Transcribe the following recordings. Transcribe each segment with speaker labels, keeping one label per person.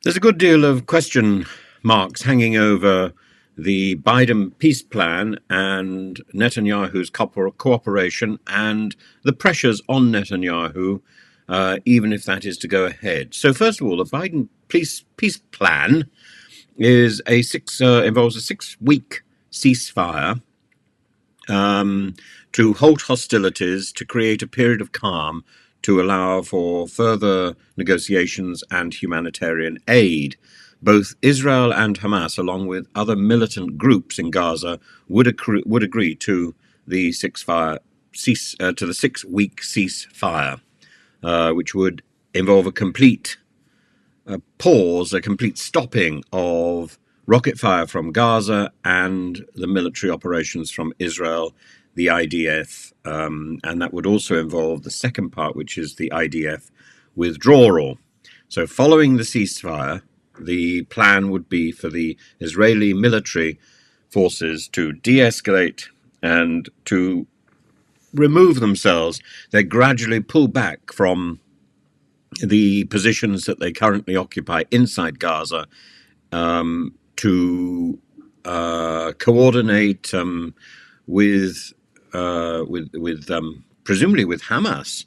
Speaker 1: There's a good deal of question marks hanging over the Biden peace plan and Netanyahu's cooperation and the pressures on Netanyahu, even if that is to go ahead. So, first of all, the Biden peace plan is involves a 6-week ceasefire to halt hostilities, to create a period of calm, to allow for further negotiations and humanitarian aid. Both Israel and Hamas, along with other militant groups in Gaza, would agree to the 6-week ceasefire, which would involve a complete pause, a complete stopping of rocket fire from Gaza and the military operations from Israel, the IDF, and that would also involve the second part, which is the IDF withdrawal. So following the ceasefire, the plan would be for the Israeli military forces to de-escalate and to remove themselves. They gradually pull back from the positions that they currently occupy inside Gaza, to coordinate with presumably with Hamas,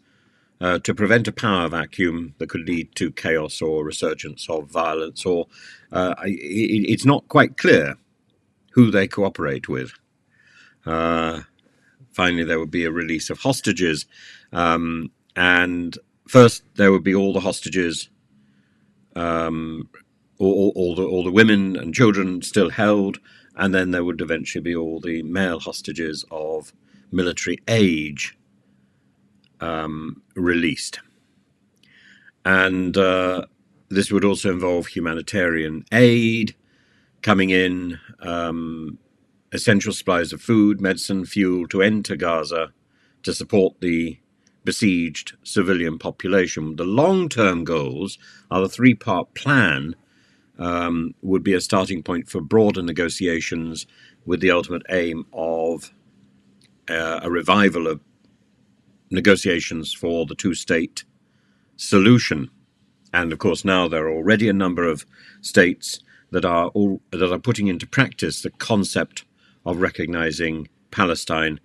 Speaker 1: to prevent a power vacuum that could lead to chaos or resurgence of violence. Or it's not quite clear who they cooperate with. Finally, there would be a release of hostages, and first there would be all the hostages, all the women and children still held, and then there would eventually be all the male hostages of military age released. And this would also involve humanitarian aid coming in, essential supplies of food, medicine, fuel to enter Gaza to support the besieged civilian population. The long-term goals are the 3-part plan. Would be a starting point for broader negotiations with the ultimate aim of a revival of negotiations for the two-state solution. And of course, now there are already a number of states that are putting into practice the concept of recognizing Palestine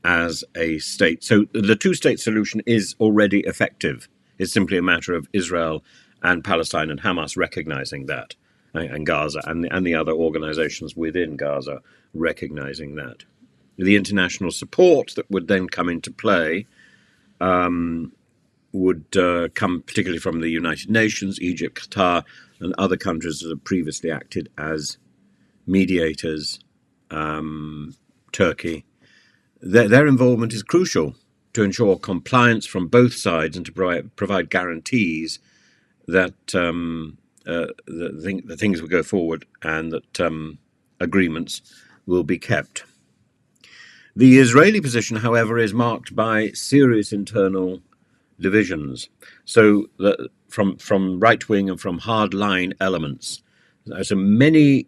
Speaker 1: as a state. So the two-state solution is already effective. It's simply a matter of Israel and Palestine and Hamas recognizing that, and Gaza and the other organizations within Gaza recognizing that. The international support that would then come into play would come particularly from the United Nations, Egypt, Qatar, and other countries that have previously acted as mediators, Turkey. Their involvement is crucial to ensure compliance from both sides and to provide guarantees that the things will go forward and that agreements will be kept. The Israeli position, however, is marked by serious internal divisions. So from right-wing and from hard-line elements. So many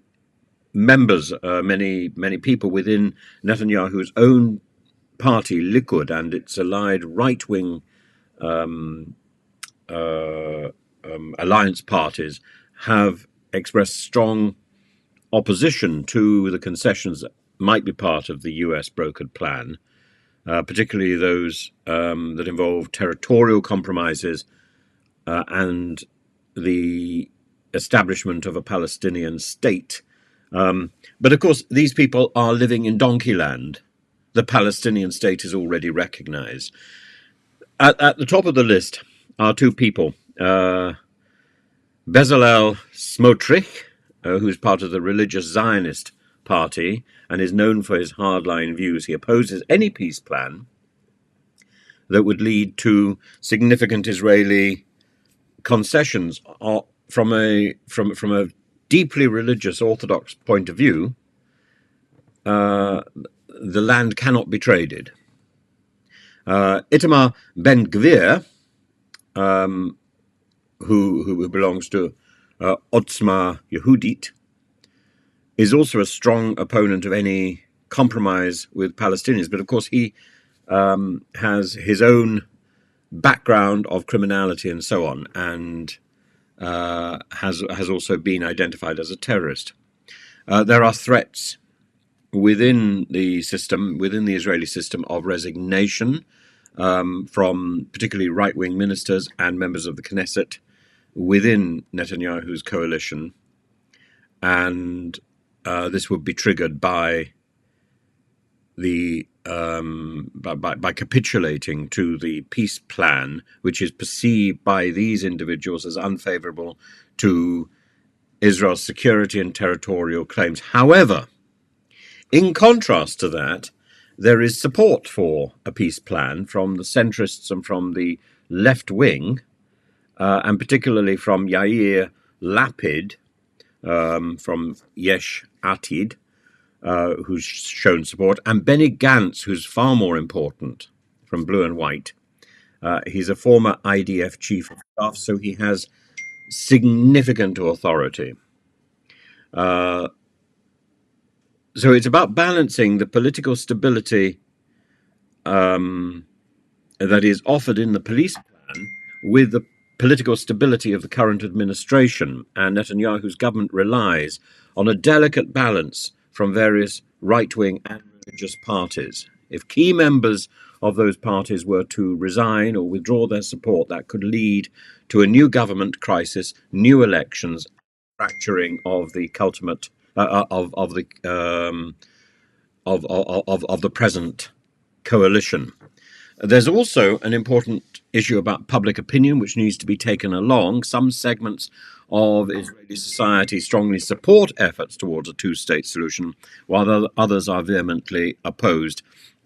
Speaker 1: members, many people within Netanyahu's own party, Likud, and its allied right-wing alliance parties have expressed strong opposition to the concessions that might be part of the US brokered plan, particularly those that involve territorial compromises and the establishment of a Palestinian state. But of course, these people are living in donkey land. The Palestinian state is already recognized. At the top of the list are two people, Bezalel Smotrich, who's part of the religious Zionist party and is known for his hardline views. He opposes any peace plan that would lead to significant Israeli concessions. From a deeply religious Orthodox point of view, the land cannot be traded. Itamar Ben-Gvir, who belongs to Otzma Yehudit, is also a strong opponent of any compromise with Palestinians. But of course, he has his own background of criminality and so on, and has also been identified as a terrorist. There are threats within the system, within the Israeli system, of resignation from particularly right-wing ministers and members of the Knesset within Netanyahu's coalition, and this would be triggered by the by capitulating to the peace plan, which is perceived by these individuals as unfavorable to Israel's security and territorial claims. However, in contrast to that, there is support for a peace plan from the centrists and from the left wing, and particularly from Yair Lapid, from Yesh Atid, who's shown support, and Benny Gantz, who's far more important, from Blue and White. He's a former IDF chief of staff, so he has significant authority. So it's about balancing the political stability that is offered in the police plan with the political stability of the current administration. And Netanyahu's government relies on a delicate balance from various right-wing and religious parties. If key members of those parties were to resign or withdraw their support, that could lead to a new government crisis, new elections, fracturing of the ultimate of the present coalition. There's also an important issue about public opinion which needs to be taken along. Some segments of Israeli society strongly support efforts towards a two-state solution, while others are vehemently opposed.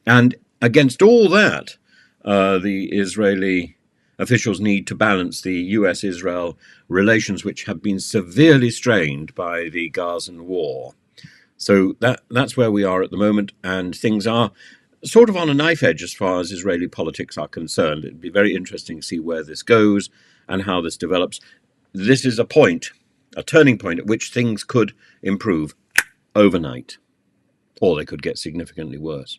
Speaker 1: And against all that, the Israeli officials need to balance the US-Israel relations, which have been severely strained by the Gazan war. So that's where we are at the moment, and things are sort of on a knife edge as far as Israeli politics are concerned. It'd be very interesting to see where this goes and how this develops. This is a turning point at which things could improve overnight, or they could get significantly worse.